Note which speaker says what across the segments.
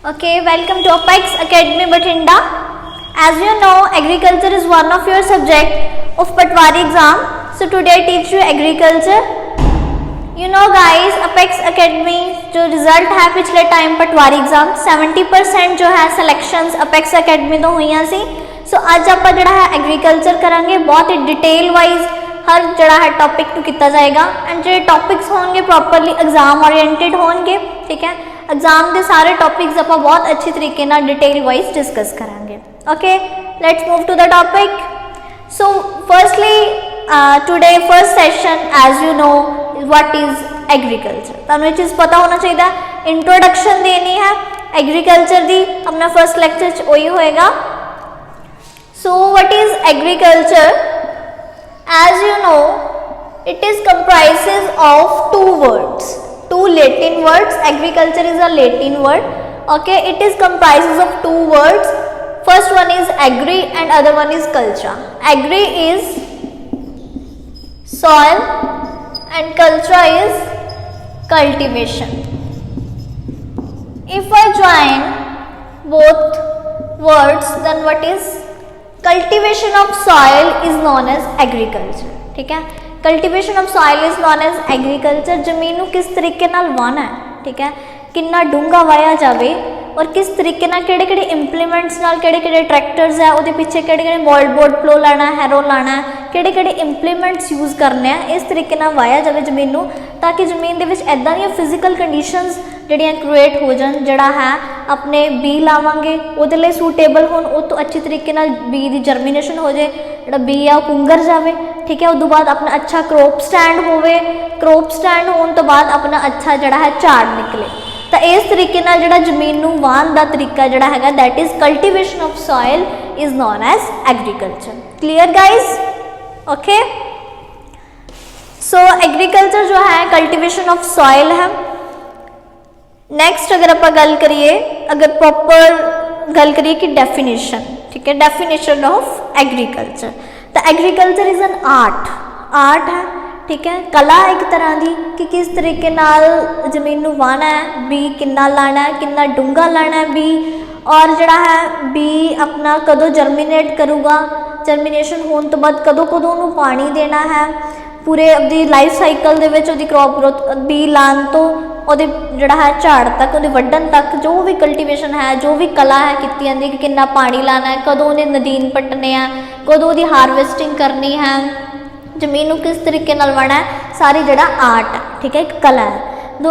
Speaker 1: Okay, welcome to Apex Academy Bathinda. As you know, agriculture is one of your subject of Patwari exam. So today I teach you agriculture. You know guys, Apex Academy जो result है पिछले time पटवारी exam 70% जो है selections Apex Academy तो हुई सी. सो अज आप जड़ा है एग्रीकल्चर करांगे बहुत ही डिटेल वाइज हर जड़ा है टॉपिक टू किया जाएगा एंड जो टॉपिक्स होंगे प्रॉपरली एग्जाम ओरिएंटेड होंगे. ठीक है, एग्जाम के सारे टॉपिक्स आप बहुत अच्छी तरीके ना डिटेल वाइज डिस्कस करांगे. Okay, let's move to the topic. So firstly today first session as you know what is agriculture. तुहानू ये चीज़ पता होना चाहिए. इंट्रोडक्शन देनी है एग्रीकल्चर दी. अपना फर्स्ट लेक्चर च वही होएगा. So what is agriculture? As you know, it is comprises of two words, two Latin words. Agriculture is a Latin word. Okay, it is comprises of two words. First one is agri and other one is culture. Agri is soil and culture is cultivation. If I join both words, then what is cultivation of soil is known as agriculture. ठीक है, cultivation of soil is known as agriculture. जमीन को किस तरीके नाल वाना है, ठीक है, कितना डूंगा वाया जाए और किस तरीके नाल किहड़े-किहड़े इंप्लीमेंट्स नाल किहड़े-किहड़े ट्रैक्टर्स है उहदे पिछे किहड़े-किहड़े मोल्ड बोर्ड फ्लो लाना है, हैरो लाना है, किहड़े-किहड़े इंप्लीमेंट्स यूज़ करने हैं, इस तरीके नाल वाया जाए जमीन नूं ताकि जमीन दे विच इदां दी फिजिकल कंडीशनस ਜਿਹੜੀਆਂ क्रिएट हो जान. जड़ा है अपने बी लावांगे उहदे लई सूटेबल होण, उस तो अच्छी तरीके नाल बी दी जर्मीनेशन हो जाए, जिहड़ा बी आ पुंगर जाए. ठीक है, उस तो बाद अपना अच्छा क्रॉप स्टैंड होवे, क्रॉप स्टैंड होने तो बाद अपना अच्छा जड़ा है झाड़ निकले. तो इस तरीके नाल जड़ा जमीन नूं वाहण दा तरीका जड़ा हैगा that is cultivation of soil is known as agriculture. Clear guys? Okay, so agriculture जो है कल्टिवेशन ऑफ सॉइल है. नैक्सट अगर आप गल करिए, अगर प्रॉपर गल करिए कि डेफिनेशन, ठीक है, डेफिनेशन ऑफ एग्रीकल्चर. तो agriculture is an art. Art है, ठीक है, कला एक तरह की कि किस तरीके नाल जमीन नूं वाहना है, बी किन्ना लाना है, किन्ना डूंगा लाना है बी, और जड़ा है बी अपना कदों जर्मीनेट करूगा, जर्मीनेशन होने तो बाद कदों कदों नूं पानी देना है, पूरे अपनी लाइफ साइकिल दे विच उहदी क्रॉप ग्रोथ बी लाण तो ਉਹਦੇ ਜਿਹੜਾ ਹੈ ਝਾੜ ਤੱਕ ਉਹਦੇ ਵੱਢਣ ਤੱਕ जो भी कल्टिवेशन है, जो भी कला है की जाती कि कितना पानी लाना है, कदों ने नदीन पट्टने हैं, कदों की हारवेस्टिंग करनी है, जमीन को किस तरीके नाल वाना है, सारी जड़ा आर्ट है. ठीक है, एक कला है.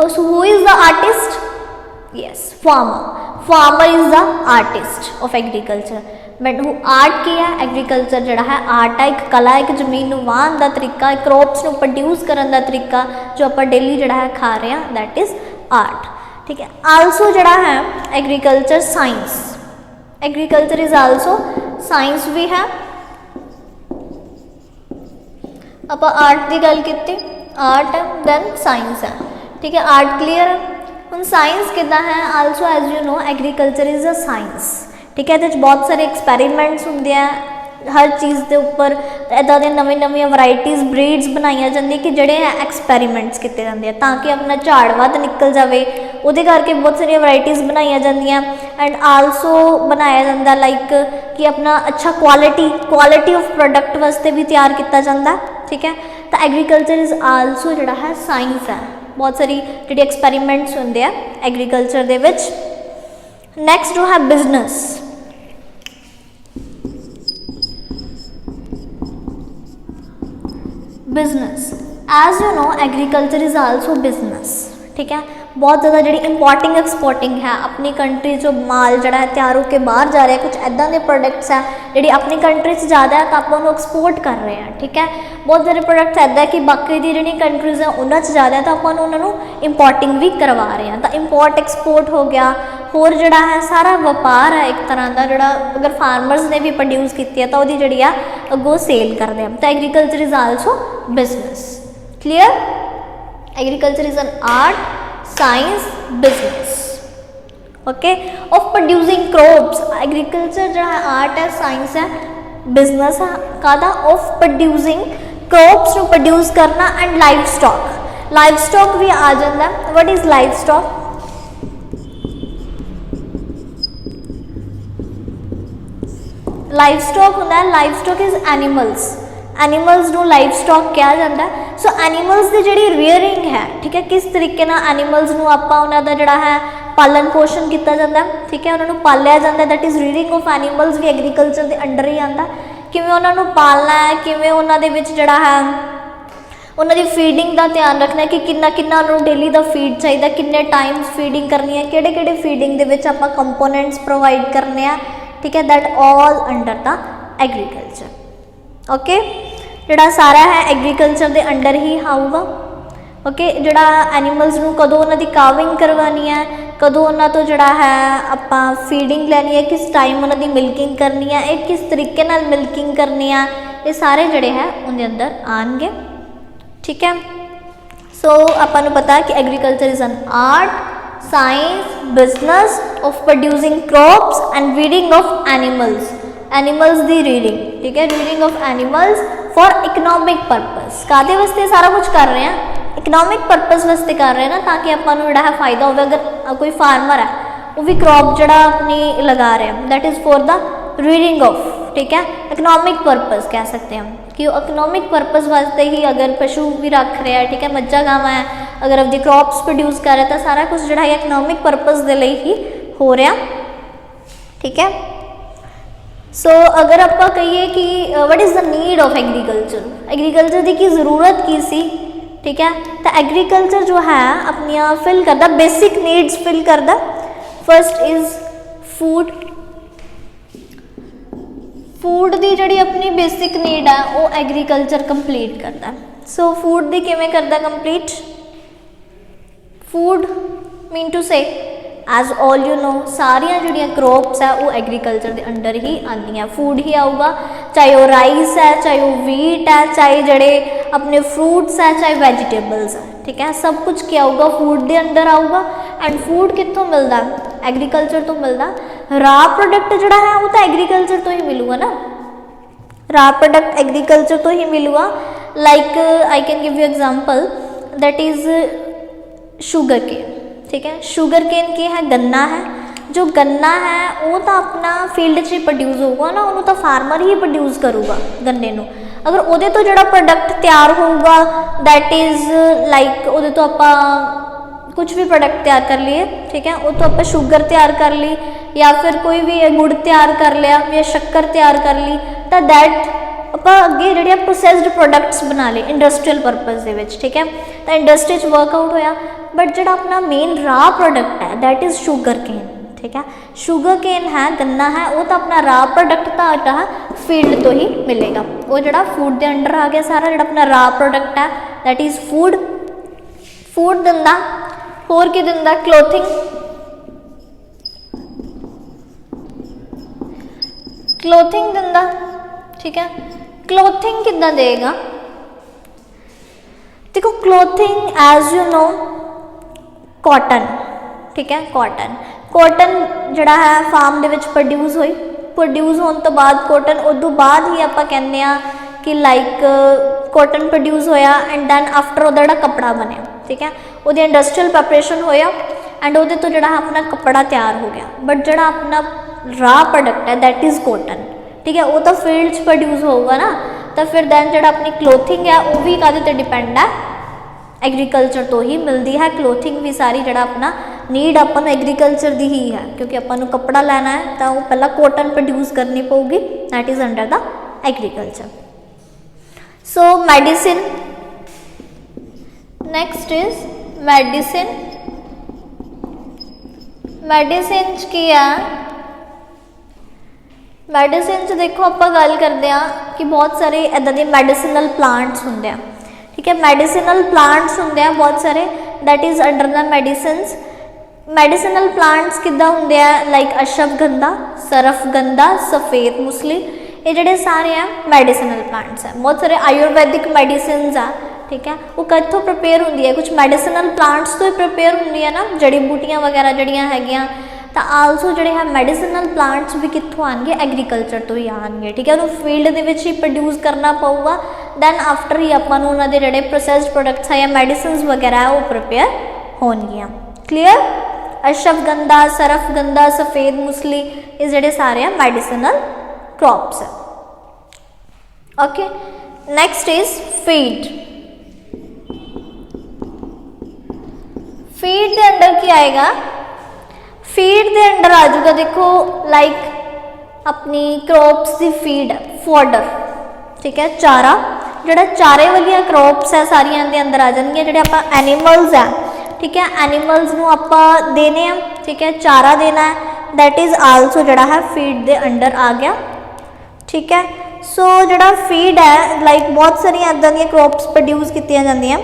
Speaker 1: So who is the artist? Yes, farmer. Farmer is the artist of agriculture. But हूँ आर्ट की है, एग्रीकल्चर जड़ा है आर्ट है, एक कला है, एक जमीन वाहन का तरीका, क्रॉप्स को प्रोड्यूस करने का तरीका जो आप डेली जड़ा है खा रहे हैं दैट इज़ आर्ट. ठीक है, आल्सो जड़ा है agriculture science. Agriculture is also science भी है. आप आर्ट की गल की, आर्ट है दैन साइंस है. ठीक है, आर्ट क्लीयर है. हम साइंस किदा है, also as you know agriculture is a science. ठीक है, बहुत सारे एक्सपैरीमेंट्स होंगे हैं हर चीज़ के उपर, इदा दी नवी नवी वराइटीज़ ब्रीड्स बनाई जाती कि जोड़े एक्सपैरीमेंट्स किए जाते हैं ताकि अपना झाड़ वध निकल जाए. वो करके बहुत सारी वराइटीज़ बनाई जाती एंड आल्सो बनाया जाता लाइक कि अपना अच्छा क्वालिटी ऑफ प्रोडक्ट वास्ते भी तैयार किया जाता. ठीक है, तो एग्रीकल्चर इज़ आल्सो जोड़ा है साइंस है. बहुत सारी जी एक्सपैरीमेंट्स होंगे हैं एग्रीकल्चर दे विच. नैक्सट जो है business. Business as you know agriculture is also business. ठीक है, बहुत ज़्यादा जी इंपोर्टिंग एक्सपोर्टिंग है. अपनी कंट्री जो माल जड़ा है तैयार होकर बाहर जा रहा है, कुछ इदा के प्रोडक्ट्स है जी अपनी कंट्री से ज़्यादा है तो आप उन्होंने एक्सपोर्ट कर रहे हैं. ठीक है, बहुत सारे प्रोडक्ट्स इदा कि बाकी दी जी कंट्रीज़ है उन्होंने ज़्यादा है तो आप उन्होंने इंपोर्टिंग भी करवा रहे हैं. तो इंपोर्ट एक्सपोर्ट हो गया. होर जड़ा है सारा व्यापार है एक तरह का जोड़ा अगर फार्मर्स ने भी प्रोड्यूस की है तो वो जी अगों सेल करते हैं. तो agriculture is also business. Clear? Agriculture is an art, science, business. Okay, of producing crops. Agriculture जो है आर्ट है, साइंस है, बिजनेस है कादा ऑफ प्रोड्यूसिंग क्रॉप्स को प्रोड्यूस करना एंड लाइफ स्टॉक भी आ जाता है. What is life stock? Life stock होंदा है, life stock is animals, animals नूं लाइफ स्टॉक कहा जाता है। सो एनीमल्स की जिहड़ी रेयरिंग है, ठीक है, किस तरीके नाल एनीमल्स नूं आपां उन्हां दा जिहड़ा है पालन पोषण किया जाता है, ठीक है, उन्होंने पालिया जाता है, that is reading of animals भी एग्रीकल्चर के अंडर ही आता, किवें उन्होंने पालना है, किवें उन्हां दे विच जिहड़ा है उन्होंने फीडिंग का ध्यान रखना है कि किन्ना किन्ना उन्होंने डेली का फीड चाहिए, किन्ने टाइम्स फीडिंग करनी है, किहड़े किहड़े फीडिंग दे विच आपां कंपोनेंट्स प्रोवाइड करने हैं, ठीक है, that all under the agriculture. Okay, जिहड़ा सारा है एग्रीकल्चर के अंडर ही आऊगा। ओके, जिहड़ा एनीमल्स नूं कदों उन्हां दी काविंग करवानी है, कदों उन्हां तो जिहड़ा है आपां फीडिंग लैनी है, किस टाइम उन्हां दी मिल्किंग करनी है, ये किस तरीके नाल मिल्किंग करनी है, ये सारे जिहड़े है उनके अंदर आएंगे, ठीक है। सो आपां नूं पता है कि agriculture is an art, science, business of producing crops and rearing of animals, animals दी रीडिंग, ठीक है, rearing of animals for economic purpose. कादे वास्ते सारा कुछ कर रहे हैं, इकनॉमिक परपज़ वास्ते कर रहे हैं ना, ताकि आपां नूं जिहड़ा है फायदा होवे। अगर कोई फार्मर है वो भी क्रॉप जिहड़ा अपनी लगा रहे हैं, that is for the reading of, ठीक है, इकनॉमिक परपज़ कह सकते हैं कि इकनॉमिक परपज़ वास्ते ही अगर पशु भी रख रहे हैं, ठीक है, मज्झां गावां है, अगर अपनी क्रॉप्स प्रोड्यूस कर रहे हैं तो सारा कुछ जिहड़ा है इकनॉमिक परपज़ दे लई ही हो रहा, ठीक है। सो अगर आप कहिए कि what is the need of agriculture, agriculture की जरूरत की सी, ठीक है, तो एग्रीकल्चर जो है अपनियां फिल करता, बेसिक नीड्स फिल करता। फर्स्ट इज़ फूड, फूड की जिहड़ी अपनी बेसिक नीड है वो एग्रीकल्चर कंप्लीट करता है। सो फूड की किवें करता कंप्लीट, फूड मीन टू से एज ऑल यू नो सारिया जिहड़ियां क्रॉप्स है वो एग्रीकल्चर के अंडर ही आती हैं, फूड ही आऊगा, चाहे वो राइस है, चाहे वो वीट है, चाहे जड़े अपने फ्रूट्स है, चाहे वेजिटेबल्स है, ठीक है, सब कुछ क्या आऊगा फूड के अंडर आऊगा। एंड फूड कितों मिलता, एग्रीकल्चर तो मिलता, रा प्रोडक्ट जिहड़ा है वो तो एग्रीकल्चर तो ही मिलूगा ना, रा प्रोडक्ट एग्रीकल्चर तो ही मिलूगा। Like I can give you example, that is sugar cane, ठीक है, शुगर केन की है गन्ना है, जो गन्ना है वो तो अपना फील्ड च प्रोड्यूस होगा ना, उन्होंने तो फार्मर ही प्रोड्यूस करूगा गन्ने नूं। अगर वो तो जो प्रोडक्ट तैयार होगा दैट इज़ लाइक वो तो आप कुछ भी प्रोडक्ट तैयार कर लिए, ठीक है, वो तो आप शुगर तैयार कर ली या फिर कोई भी गुड़ तैयार कर लिया या शक्कर तैयार कर ली, तो दैट आप अगे जिहड़े प्रोसैसड प्रोडक्ट्स बना लिए इंडस्ट्रीयल परपज़ दे विच, ठीक है, तो इंडस्ट्री वर्कआउट होया। बट जो अपना मेन रा प्रोडक्ट है दैट इज़ शुगर केन, ठीक है, शुगर केन है गन्ना है वो तो अपना रा प्रोडक्ट तो आटा फील्ड तो ही मिलेगा, वो जो फूड के अंडर आ गया सारा, जो अपना रा प्रोडक्ट है दैट इज़ फूड, फूड दिंदा, होर की दिंदा क्लोथिंग, क्लोथिंग दिंदा, ठीक है, क्लोथिंग किद्दां देगा, देखो clothing as you know cotton, ठीक है, कॉटन, कॉटन जिहड़ा है फार्म दे विच प्रोड्यूस होई, प्रोड्यूस होने तो बाद कॉटन उदों बाद ही आपां कहने आ कि लाइक कॉटन प्रोड्यूस होया एंड दैन आफ्टर उहदा जिहड़ा कपड़ा बनया, ठीक है, उहदी इंडस्ट्रीयल प्रिपरेशन होया एंड उहदे तो जिहड़ा अपना कपड़ा तैयार हो गया। बट जिहड़ा अपना रा प्रोडक्ट है दैट इज़ कॉटन, ठीक है, वो तो फील्ड च प्रोड्यूस होगा ना, तो फिर दैन जिहड़ा अपनी क्लोथिंग है वो भी काहदे ते डिपेंड है, एग्रीकल्चर तो ही मिलती है, क्लोथिंग भी सारी जिहड़ा अपना नीड अपन एग्रीकल्चर दी ही है, क्योंकि अपन कपड़ा लेना है तो वो पहला कॉटन प्रोड्यूस करनी पऊगी, that is under the agriculture. So medicine, next is medicine, medicine की है, मेडिसिन देखो आप गल करते हैं कि बहुत सारे इदां दे मेडिसिनल प्लांट्स होंदे हैं, ठीक है, मेडिसिनल प्लांट्स होंदे हैं बहुत सारे, that is under the medicines. Medicinal plants किद्दां होंदे हैं, लाइक अश्वगंधा, सरफगंधा, सफ़ेद मुसली, ये जिहड़े सारे हैं मेडिसिनल प्लांट्स हैं। बहुत सारे आयुर्वैदिक मेडिसिन्स हैं, ठीक है, वो कित्थों प्रिपेयर होंदी है, कुछ मेडिसिनल प्लांट्स तो ही प्रिपेयर होंदी है ना, जड़ी बूटियां वगैरह जड़ियां हैगियां, तो आलसो जिहड़े है मेडिसिनल प्लांट्स भी कित्थों आएंगे, एग्रीकल्चर तो ही आएंगे, ठीक है, उन्होंने फील्ड दे विच ही प्रोड्यूस करना पऊगा, दैन आफ्टर ही आपां नूं उन्हां दे जिहड़े प्रोसैसड प्रोडक्ट्स है या मेडिसिन्स वगैरह है वो प्रिपेयर होणगियां। क्लीयर, अश्वगंधा, सरफगंधा, सफ़ेद मुसली, ये जिहड़े सारे हैं मेडिसिनल क्रॉप्स है। Okay, next is feed. Feed के अंडर की आएगा, फीड के अंडर आ जाऊगा देखो लाइक अपनी क्रॉप्स की फीड, फॉडर, ठीक है, चारा, जोड़ा चारे वाली क्रॉप्स है सारिया के अंदर आ जाएंगे। जोड़े आप एनीमल्स है, ठीक है, एनीमल्स नूं आपां देने आ, ठीक है, चारा देना है, दैट इज़ आलसो जोड़ा है फीड के अंडर आ गया, ठीक है। सो जोड़ा फीड है लाइक बहुत सारिया इदां दी क्रॉप्स प्रोड्यूस कीतियां जांदियां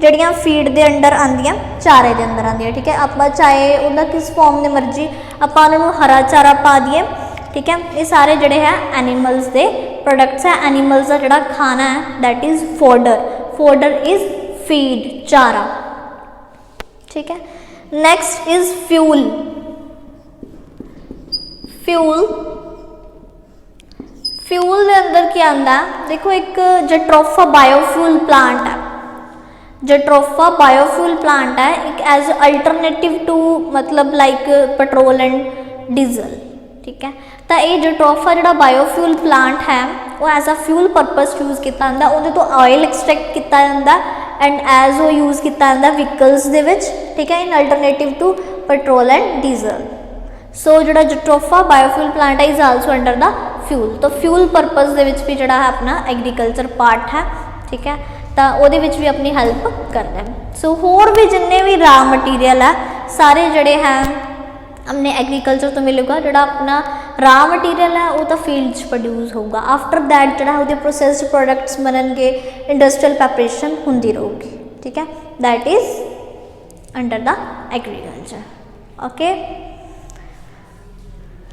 Speaker 1: जड़ियाँ फीड के अंडर आंदियां, चारे के अंदर आंदियां, ठीक है। आप चाहे उनका किस फॉर्म की मर्जी आप उन्होंने हरा चारा पा दिए, ठीक है। ये सारे जोड़े है एनीमल्स के प्रोडक्ट्स है, एनीमल्स का जोड़ा खाना है that is fodder, fodder is feed, चारा, ठीक है। Next is fuel. Fuel, fuel के अंदर क्या आंदा, देखो एक जट्रोफा बायोफ्यूल प्लांट है, जट्रोफा बायोफ्यूल प्लांट है एक एज अल्टरनेटिव टू मतलब लाइक पेट्रोल एंड डीजल, ठीक है। तो ये जट्रोफा जो बायोफ्यूल प्लांट है वो as a fuel purpose use किया जाता, उन्हें तो ऑयल एक्सट्रैक्ट किया जाता एंड एज वो यूज़ किया जाता व्हीकल्स दे विच, ठीक है, in alternative to petrol and diesel. So जो जट्रोफा बायोफ्यूल प्लांट है is also under the fuel. तो फ्यूल परपज़ दे विच भी जो है अपना एग्रीकल्चर पार्ट है, ठीक है, तो वो भी अपनी हेल्प करता है। सो होर भी जिन्ने भी रा मटीरियल है सारे जड़े हैं हमने एग्रीकल्चर तो मिलेगा, जोड़ा अपना रा मटीरियल है वो तो फील्ड प्रोड्यूस होगा, आफ्टर दैट जो वो प्रोसैस्ड प्रोडक्ट्स बननगे, इंडस्ट्रियल प्रैपरेशन होंदी रहेगी, ठीक है, that is under the agriculture. Okay,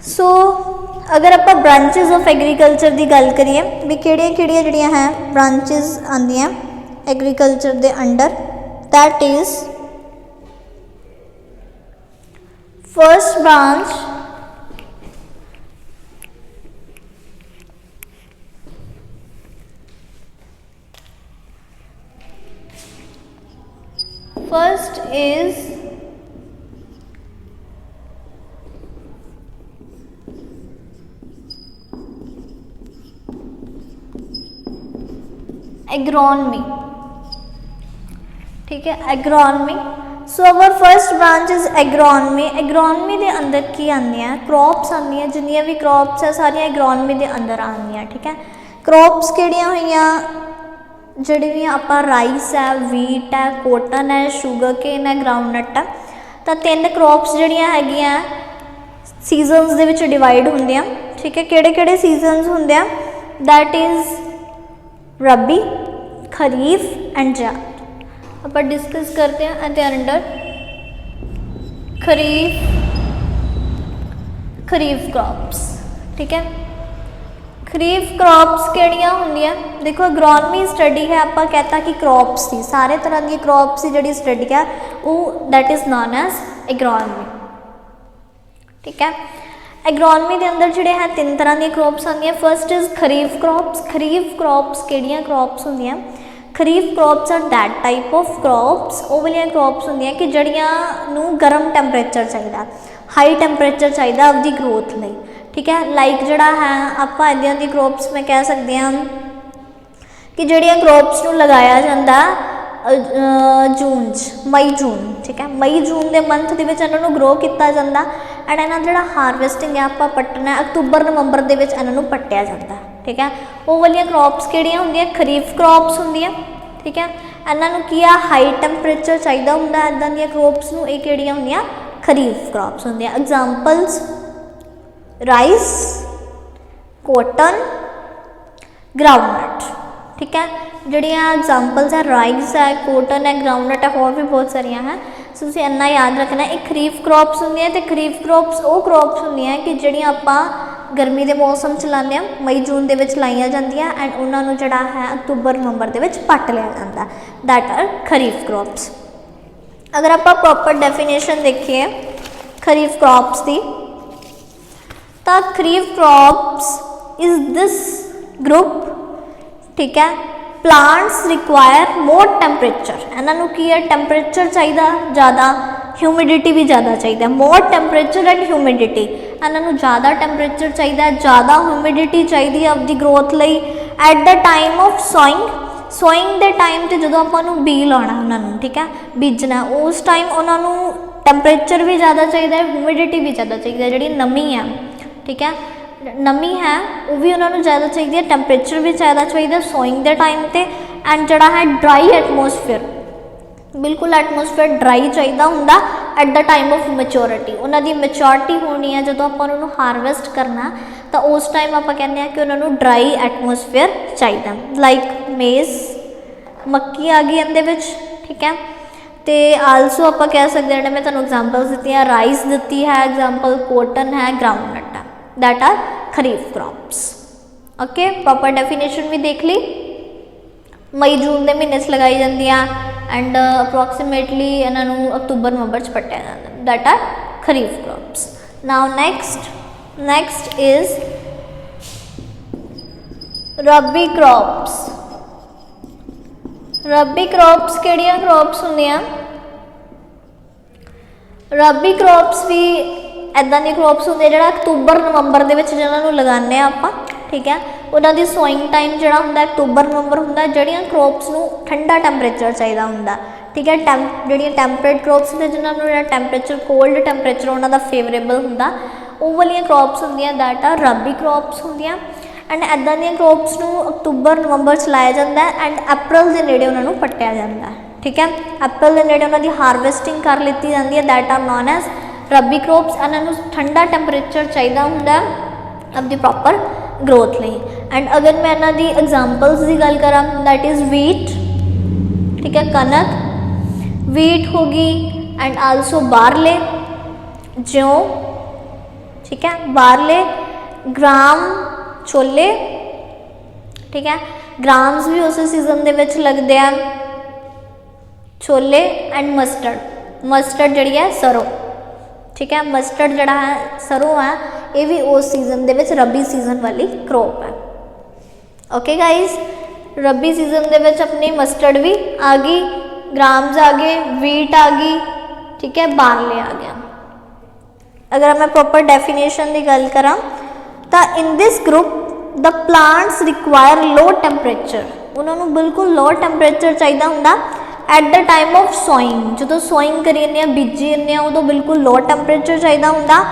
Speaker 1: so अगर आप ब्रांचेस ऑफ एग्रीकल्चर की गल करिए भी किहड़ियां जिहड़ियां हैं ब्रांचेस आंदियां एग्रीकल्चर के under, that is first branch first is agronomy, ठीक है, agronomy. So our first branch is agronomy. Agronomy के अंदर की आंदियां क्रॉप्स आंदियां, जिन्नियां भी क्रॉप्स है सारियां एग्रोनमी के अंदर आंदियां, ठीक है। क्रॉप्स किहड़ियां होईयां, जिहड़ियां आपां राइस है, वीट है, कॉटन है, शुगर केन है, ग्राउंडनट है। तो 3 क्रॉप्स जिहड़ियां हैगियां सीजनस दे विच डिवाइड होंदियां, ठीक है। किहड़े-किहड़े सीजनस होंदे आ, that is rabi, kharif and zaid. आप डिस्कस करते हैं at the under kharif crops, ठीक है। खरीफ क्रॉप्स किहड़ियां होंदियां, देखो एग्रोनमी स्टडी है, आप कहता कि क्रॉप्स की सारे तरह की क्रॉप्स की जिहड़ी स्टडी है वो that is known as agronomy, ठीक है। एग्रोनमी के अंदर जोड़े हैं 3 तरह की क्रॉप्स आंदियां। First is kharif crops. Kharif crops किहड़ियां क्रॉप्स होंदियां, kharif crops are that type of crops, वो वाली क्रॉप्स होंदियां कि जड़ियां नूं गर्म टैंपरेचर चाहिए, हाई टैंपरेचर चाहिए आपकी ग्रोथ लई, ठीक है। लाइक जड़ा है आप इदां दी क्रॉप्स मैं कह सकते हैं कि जड़ियां क्रॉप्स नूं लगाया जाता जून मई जून, ठीक है, मई जून के मंथ के इन्हों ग्रो किया जाता एंड इन्हों जो हारवेस्टिंग है आप पट्टना अक्तूबर नवंबर के इन्हों पट्टिया जाता, ठीक है। वो वाली क्रॉप्स किहड़ियां होंदियां, खरीफ क्रॉप्स होंदियां, ठीक है। इन्हों की हाई टैंपरेचर चाहिए होंदा इदां दी क्रॉप्स नूं, ये किहड़ियां होंदियां खरीफ क्रॉप्स होंदियां। एग्जाम्पल्स राइस, कॉटन, ग्राउंडनट, ठीक है। जड़ियाँ एग्जाम्पल्स है राइस है, कॉटन है, ग्राउंडनट है, होर भी बहुत सारिया हैं। सो तुसीं इन्ना याद रखना, एक खरीफ क्रॉप्स होंदियां ते खरीफ क्रॉप्स वो क्रॉप्स होंदियां कि जड़ियाँ आपां गर्मी के मौसम च लाने मई जून के लाइया जांदियां एंड उन्होंने जड़ा है अक्तूबर नवंबर के पट लिया जाता, दैट आर खरीफ क्रॉप्स। अगर आप प्रॉपर डेफिनेशन देखिए खरीफ क्रॉप्स की, तो खरीफ क्रॉप्स इज़ दिस ग्रुप, ठीक है। प्लांट्स रिक्वायर मोर टैंपरेचर, इन्हों की है टैंपरेचर चाहिए ज़्यादा, ਹਿਊਮਿਡਿਟੀ ਵੀ ਜ਼ਿਆਦਾ ਚਾਹੀਦਾ, ਮੋਰ ਟੈਂਪਰੇਚਰ ਐਂਡ ਹਿਊਮਿਡਿਟੀ। ਇਹਨਾਂ ਨੂੰ ਜ਼ਿਆਦਾ ਟੈਂਪਰੇਚਰ ਚਾਹੀਦਾ, ਜ਼ਿਆਦਾ ਹਿਊਮਿਡਿਟੀ ਚਾਹੀਦੀ ਹੈ ਆਪਦੀ ਗਰੋਥ ਲਈ। At the time of sowing ਦੇ ਟਾਈਮ 'ਤੇ ਜਦੋਂ ਆਪਾਂ ਨੂੰ ਬੀ ਲਾਉਣਾ ਉਹਨਾਂ ਨੂੰ, ਠੀਕ ਹੈ, ਬੀਜਣਾ, ਉਸ ਟਾਈਮ ਉਹਨਾਂ ਨੂੰ ਟੈਂਪਰੇਚਰ ਵੀ ਜ਼ਿਆਦਾ ਚਾਹੀਦਾ ਹੈ, ਹਿਊਮਿਡਿਟੀ ਵੀ ਜ਼ਿਆਦਾ ਚਾਹੀਦਾ, ਜਿਹੜੀ ਨਮੀ ਹੈ, ਠੀਕ ਹੈ, ਨਮੀ ਹੈ ਉਹ ਵੀ ਉਹਨਾਂ ਨੂੰ ਜ਼ਿਆਦਾ ਚਾਹੀਦੀ ਹੈ, ਟੈਂਪਰੇਚਰ ਵੀ ਜ਼ਿਆਦਾ ਚਾਹੀਦਾ ਸੋਇੰਗ ਦੇ ਟਾਈਮ 'ਤੇ। ਐਂਡ ਜਿਹੜਾ ਹੈ ਡਰਾਈ ਐਟਮੋਸਫੇਅਰ, ਬਿਲਕੁਲ ਐਟਮੋਸਫੇਅਰ ਡਰਾਈ ਚਾਹੀਦਾ ਹੁੰਦਾ ਐਟ ਦ ਟਾਈਮ ਆਫ ਮੈਚੋਰਿਟੀ। ਉਹਨਾਂ ਦੀ ਮੈਚੋਰਿਟੀ ਹੋਣੀ ਹੈ ਜਦੋਂ ਆਪਾਂ ਉਹਨਾਂ ਨੂੰ ਹਾਰਵੈਸਟ ਕਰਨਾ, ਤਾਂ ਉਸ ਟਾਈਮ ਆਪਾਂ ਕਹਿੰਦੇ ਹਾਂ ਕਿ ਉਹਨਾਂ ਨੂੰ ਡਰਾਈ ਐਟਮੋਸਫੇਅਰ ਚਾਹੀਦਾ। ਲਾਈਕ ਮੇਜ਼, ਮੱਕੀ ਆ ਗਈ ਇਹਦੇ ਵਿੱਚ, ਠੀਕ ਹੈ। ਅਤੇ ਆਲਸੋ ਆਪਾਂ ਕਹਿ ਸਕਦੇ ਹਾਂ, ਮੈਂ ਤੁਹਾਨੂੰ ਐਗਜ਼ਾਮਪਲਸ ਦਿੱਤੀਆਂ, ਰਾਈਸ ਦਿੱਤੀ ਹੈ ਐਗਜ਼ਾਮਪਲ, ਕੋਟਨ ਹੈ, ਗਰਾਊਂਡਨਟ ਹੈ, that are kharif crops. Okay, proper definition ਵੀ ਦੇਖ ਲਈ। ਮਈ ਜੂਨ ਦੇ ਮਹੀਨੇ 'ਚ ਲਗਾਈ ਜਾਂਦੀਆਂ ਐਂਡ ਅਪਰੋਕਸੀਮੇਟਲੀ ਇਹਨਾਂ ਨੂੰ ਅਕਤੂਬਰ ਨਵੰਬਰ 'ਚ ਪੱਟਿਆ ਜਾਂਦਾ, that are kharif crops. Now next is ਰੱਬੀ ਕ੍ਰੌਪਸ। ਰੱਬੀ ਕ੍ਰੌਪਸ ਕਿਹੜੀਆਂ ਕ੍ਰੌਪਸ ਹੁੰਦੀਆਂ? ਰੱਬੀ ਕ੍ਰੌਪਸ ਵੀ ਇੱਦਾਂ ਦੀਆਂ ਕ੍ਰੌਪਸ ਹੁੰਦੀਆਂ ਜਿਹੜਾ ਅਕਤੂਬਰ ਨਵੰਬਰ ਦੇ ਵਿੱਚ ਜਿਹਨਾਂ ਨੂੰ ਲਗਾਉਂਦੇ ਹਾਂ ਆਪਾਂ, ਠੀਕ ਹੈ। ਉਹਨਾਂ ਦੀ ਸੋਇੰਗ ਟਾਈਮ ਜਿਹੜਾ ਹੁੰਦਾ ਅਕਤੂਬਰ ਨਵੰਬਰ ਹੁੰਦਾ। ਜਿਹੜੀਆਂ ਕ੍ਰੌਪਸ ਨੂੰ ਠੰਡਾ ਟੈਂਪਰੇਚਰ ਚਾਹੀਦਾ ਹੁੰਦਾ, ਠੀਕ ਹੈ, ਜਿਹੜੀਆਂ ਟੈਂਪਰੇਟ ਕ੍ਰੌਪਸ ਹੁੰਦੀਆਂ ਜਿਹਨਾਂ ਨੂੰ ਜਿਹੜਾ ਟੈਂਪਰੇਚਰ, ਕੋਲਡ ਟੈਂਪਰੇਚਰ ਉਹਨਾਂ ਦਾ ਫੇਵਰੇਬਲ ਹੁੰਦਾ, ਉਹ ਵਾਲੀਆਂ ਕ੍ਰੌਪਸ ਹੁੰਦੀਆਂ, ਦੈਟ ਆਰ ਰੱਬੀ ਕ੍ਰੌਪਸ ਹੁੰਦੀਆਂ। ਐਂਡ ਇੱਦਾਂ ਦੀਆਂ ਕ੍ਰੌਪਸ ਨੂੰ ਅਕਤੂਬਰ ਨਵੰਬਰ 'ਚ ਲਾਇਆ ਜਾਂਦਾ ਐਂਡ ਅਪ੍ਰੈਲ ਦੇ ਨੇੜੇ ਉਹਨਾਂ ਨੂੰ ਪੱਟਿਆ ਜਾਂਦਾ, ਠੀਕ ਹੈ। ਅਪ੍ਰੈਲ ਦੇ ਨੇੜੇ ਉਹਨਾਂ ਦੀ ਹਾਰਵੈਸਟਿੰਗ ਕਰ ਲਿੱਤੀ ਜਾਂਦੀ ਹੈ, ਦੈਟ ਆਰ ਨੋਨ ਐਜ਼ ਰੱਬੀ ਕ੍ਰੌਪਸ। ਇਹਨਾਂ ਨੂੰ ਠੰਡਾ ਟੈਂਪਰੇਚਰ ਚਾਹੀਦਾ ਹੁੰਦਾ ਆਪਦੀ ਪ੍ਰੋਪਰ ਗਰੋਥ ਲਈ। ਐਂਡ ਅਗਰ ਮੈਂ ਇਹਨਾਂ ਦੀ ਐਗਜ਼ਾਮਪਲਸ ਦੀ ਗੱਲ ਕਰਾਂ, ਦੈਟ ਇਜ਼ ਵੀਟ, ਠੀਕ ਹੈ, ਕਣਕ, ਵੀਟ ਹੋ ਗਈ। ਐਂਡ ਆਲਸੋ ਬਾਰਲੇ, ਜੌਂ, ਠੀਕ ਹੈ, ਬਾਰਲੇ, ਗ੍ਰਾਮ, ਛੋਲੇ, ਠੀਕ ਹੈ, ਗ੍ਰਾਮਸ ਵੀ ਉਸੇ ਸੀਜ਼ਨ ਦੇ ਵਿੱਚ ਲੱਗਦੇ ਆ, ਛੋਲੇ। ਐਂਡ ਮਸਟਰਡ ਜਿਹੜੀ ਹੈ ਸਰੋਂ, ਠੀਕ ਹੈ, ਮਸਟਰਡ ਜਿਹੜਾ ਹੈ ਸਰੋਂ ਹੈ, ਇਹ ਵੀ ਉਸ ਸੀਜ਼ਨ ਦੇ ਵਿੱਚ ਰੱਬੀ ਸੀਜ਼ਨ ਵਾਲੀ ਕ੍ਰੌਪ ਹੈ। ਓਕੇ ਗਾਈਜ਼, ਰੱਬੀ ਸੀਜ਼ਨ ਦੇ ਵਿੱਚ ਆਪਣੀ ਮਸਟਰਡ ਵੀ ਆ ਗਈ, ਗ੍ਰਾਮਸ ਆ ਗਏ, ਵੀਟ ਆ ਗਈ, ਠੀਕ ਹੈ, ਬਾਰਲੇ ਆ ਗਿਆ। ਅਗਰ ਮੈਂ ਪ੍ਰੋਪਰ ਡੈਫੀਨੇਸ਼ਨ ਦੀ ਗੱਲ ਕਰਾਂ ਤਾਂ ਇਨ ਦਿਸ ਗਰੁੱਪ ਦ ਪਲਾਂਟਸ ਰਿਕੁਆਇਰ ਲੋ ਟੈਂਪਰੇਚਰ। ਉਹਨਾਂ ਨੂੰ ਬਿਲਕੁਲ ਲੋ ਟੈਂਪਰੇਚਰ ਚਾਹੀਦਾ ਹੁੰਦਾ at the time of sowing. ਜਦੋਂ ਸੋਇੰਗ ਕਰੀ ਜਾਂਦੇ ਹਾਂ, ਬੀਜੀ ਜਾਂਦੇ ਹਾਂ, ਉਦੋਂ ਬਿਲਕੁਲ ਲੋ ਟੈਂਪਰੇਚਰ ਚਾਹੀਦਾ ਹੁੰਦਾ।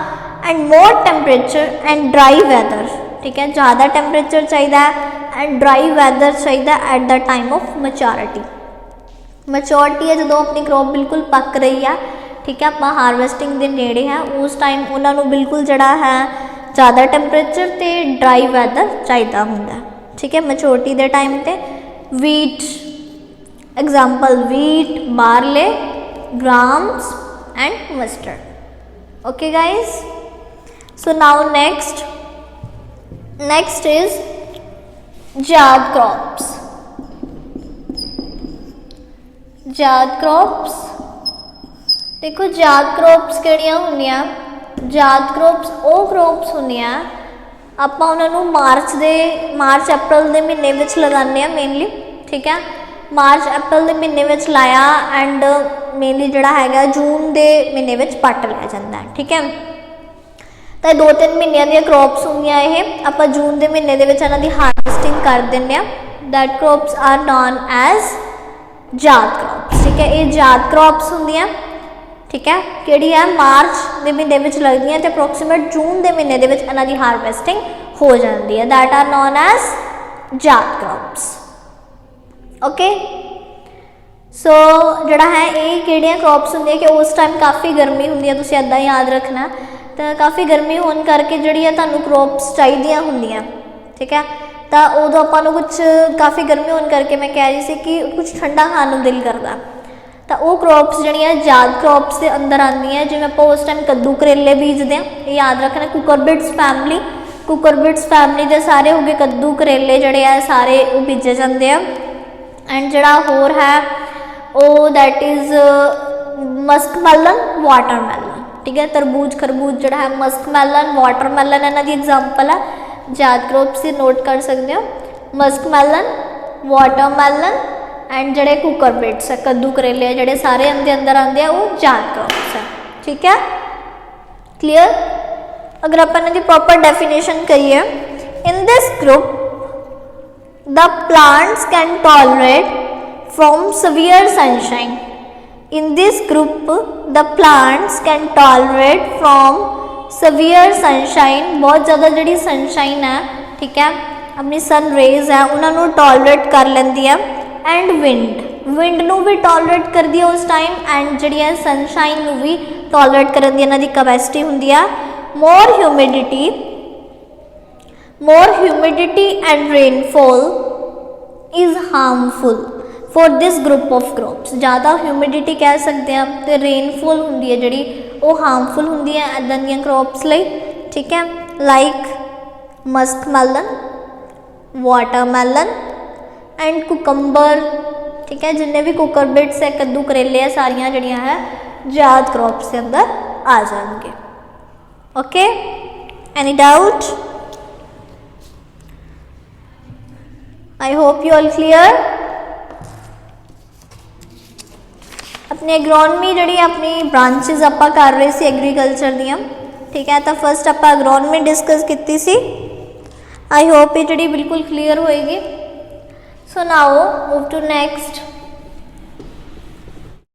Speaker 1: And more temperature and dry weather, ਠੀਕ ਹੈ, ਜ਼ਿਆਦਾ ਟੈਂਪਰੇਚਰ ਚਾਹੀਦਾ ਐਂਡ ਡਰਾਈ ਵੈਦਰ ਚਾਹੀਦਾ ਐਟ ਦ ਟਾਈਮ ਆਫ ਮੈਚੋਰਿਟੀ। ਮੈਚੋਰਿਟੀ ਹੈ ਜਦੋਂ ਆਪਣੀ ਕ੍ਰੌਪ ਬਿਲਕੁਲ ਪੱਕ ਰਹੀ ਆ, ਠੀਕ ਹੈ, ਆਪਾਂ ਹਾਰਵੈਸਟਿੰਗ ਦੇ ਨੇੜੇ ਹੈ, ਉਸ ਟਾਈਮ ਉਹਨਾਂ ਨੂੰ ਬਿਲਕੁਲ ਜਿਹੜਾ ਹੈ ਜ਼ਿਆਦਾ ਟੈਂਪਰੇਚਰ ਅਤੇ ਡਰਾਈ ਵੈਦਰ ਚਾਹੀਦਾ ਹੁੰਦਾ, ਠੀਕ ਹੈ, ਮੈਚੋਰਿਟੀ ਦੇ ਟਾਈਮ 'ਤੇ। Wheat example, wheat, barley, grams and mustard. Okay guys, so now next is जाद crops। जाद crops देखो, जाद crops ਕਿਹੜੀਆਂ ਹੁੰਦੀਆਂ? जाद crops ਉਹ crops ਹੁੰਦੀਆਂ ਆਪਾਂ ਉਹਨਾਂ ਨੂੰ ਮਾਰਚ ਅਪ੍ਰੈਲ ਦੇ ਮਹੀਨੇ ਵਿੱਚ ਲਗਾਉਂਦੇ ਹਾਂ ਮੇਨਲੀ, ਠੀਕ ਹੈ। ਮਾਰਚ ਅਪ੍ਰੈਲ ਦੇ ਮਹੀਨੇ ਵਿੱਚ ਲਾਇਆ ਐਂਡ ਮੇਨਲੀ ਜਿਹੜਾ ਹੈਗਾ ਜੂਨ ਦੇ ਮਹੀਨੇ ਵਿੱਚ ਪੱਟ ਲਿਆ ਜਾਂਦਾ, ਠੀਕ ਹੈ। ਤਾਂ 2-3 ਮਹੀਨਿਆਂ ਦੀਆਂ ਕ੍ਰੌਪਸ ਹੁੰਦੀਆਂ ਇਹ। ਆਪਾਂ ਜੂਨ ਦੇ ਮਹੀਨੇ ਦੇ ਵਿੱਚ ਇਹਨਾਂ ਦੀ ਹਾਰਵੈਸਟਿੰਗ ਕਰ ਦਿੰਦੇ ਹਾਂ। That crops are known as zaid crops, ਠੀਕ ਹੈ। ਇਹ ਜਾਦ ਕ੍ਰੌਪਸ ਹੁੰਦੀਆਂ, ਠੀਕ ਹੈ, ਕਿਹੜੀ ਹੈ? ਮਾਰਚ ਦੇ ਮਹੀਨੇ ਵਿੱਚ ਲੱਗਦੀਆਂ ਅਤੇ ਅਪਰੋਕਸੀਮੇਟ ਜੂਨ ਦੇ ਮਹੀਨੇ ਦੇ ਵਿੱਚ ਇਹਨਾਂ ਦੀ ਹਾਰਵੈਸਟਿੰਗ ਹੋ ਜਾਂਦੀ ਹੈ। That are known as zaid crops. Okay, so ਜਿਹੜਾ ਹੈ ਇਹ ਕਿਹੜੀਆਂ ਕ੍ਰੌਪਸ ਹੁੰਦੀਆਂ ਕਿ ਉਸ ਟਾਈਮ ਕਾਫੀ ਗਰਮੀ ਹੁੰਦੀ ਹੈ, ਤੁਸੀਂ ਇੱਦਾਂ ਯਾਦ ਰੱਖਣਾ। ਤਾਂ ਕਾਫੀ ਗਰਮੀ ਹੋਣ ਕਰਕੇ ਜਿਹੜੀਆਂ ਤੁਹਾਨੂੰ ਕ੍ਰੌਪਸ ਚਾਹੀਦੀਆਂ ਹੁੰਦੀਆਂ, ਠੀਕ ਹੈ, ਤਾਂ ਉਦੋਂ ਆਪਾਂ ਨੂੰ ਕੁਛ ਕਾਫੀ ਗਰਮੀ ਹੋਣ ਕਰਕੇ ਮੈਂ ਕਹਿ ਰਹੀ ਸੀ ਕਿ ਕੁਛ ਠੰਡਾ ਖਾਣ ਨੂੰ ਦਿਲ ਕਰਦਾ, ਤਾਂ ਉਹ ਕ੍ਰੌਪਸ ਜਿਹੜੀਆਂ ਜਾਦ ਕ੍ਰੌਪਸ ਦੇ ਅੰਦਰ ਆਉਂਦੀਆਂ। ਜਿਵੇਂ ਆਪਾਂ ਉਸ ਟਾਈਮ ਕੱਦੂ ਕਰੇਲੇ ਬੀਜਦੇ ਹਾਂ, ਇਹ ਯਾਦ ਰੱਖਣਾ। ਕੁਕਰਬਿਟਸ ਫੈਮਲੀ ਦੇ ਸਾਰੇ ਹੋ ਗਏ ਕੱਦੂ ਕਰੇਲੇ ਜਿਹੜੇ ਆ ਸਾਰੇ ਉਹ ਬੀਜੇ ਜਾਂਦੇ ਆ। ਐਂਡ ਜਿਹੜਾ ਹੋਰ ਹੈ ਉਹ ਦੈਟ ਇਜ਼ ਮਸਕਮੈਲਨ, ਵਾਟਰਮੈਲਨ, ਠੀਕ ਹੈ। ਤਰਬੂਜ ਖਰਬੂਜ ਜਿਹੜਾ ਹੈ, ਮਸਕਮੈਲਨ, ਵਾਟਰਮੈਲਨ ਇਹਨਾਂ ਦੀ ਐਗਜ਼ਾਮਪਲ ਹੈ। ਜਾਦ ਕ੍ਰੌਪਸ ਦੀ ਨੋਟ ਕਰ ਸਕਦੇ ਹੋ, ਮਸਕਮੈਲਨ, ਵਾਟਰਮੈਲਨ एंड ਜਿਹੜੇ ਕੁਕਰਬਿਟਸ है कद्दू करेले है ਜਿਹੜੇ ਸਾਰੇ अंदर अंदर आते हैं वो जात क्रॉप्स है। ठीक है, क्लीयर। अगर आप इन्हां दी प्रॉपर डेफिनेशन करिए, in this group the plants can tolerate from severe sunshine। in this group the plants can tolerate from severe sunshine, बहुत ज़्यादा जी सनशाइन है, ठीक है, अपनी सन रेज है उन्होंने टॉलरेट कर लेंदी है। एंड विंड नू भी टॉलरेट कर दी है उस टाइम, एंड जी है सनशाइन नू भी टॉलरेट करने की इन्हां दी कैपेसिटी हुंदी है। More humidity and rainfall is harmful for this group of crops. ज़्यादा ह्यूमिडिटी कह सकते हैं तो रेनफॉल होंगी है जी वो हार्मफुल होंगी है इदां दी क्रॉप्स लई। ठीक है, लाइक मस्कमैलन, वाटरमैलन एंड कुकंबर। ठीक है, जिन्ने भी कुकरबिट्स है, कद्दू करेले है, सारिया जड़ियाँ है जात क्रॉप्स के अंदर आ जाएंगे। Okay, any doubt? I hope you all clear. अपनी एग्रोनमी जी अपनी ब्रांचिज आप कर रहे थे एग्रीकल्चर दियाँ। ठीक है, तो फस्ट आप एग्रोनमी डिस्कस की सी। आई होप ये जी बिल्कुल क्लीयर होएगी। So now move to next.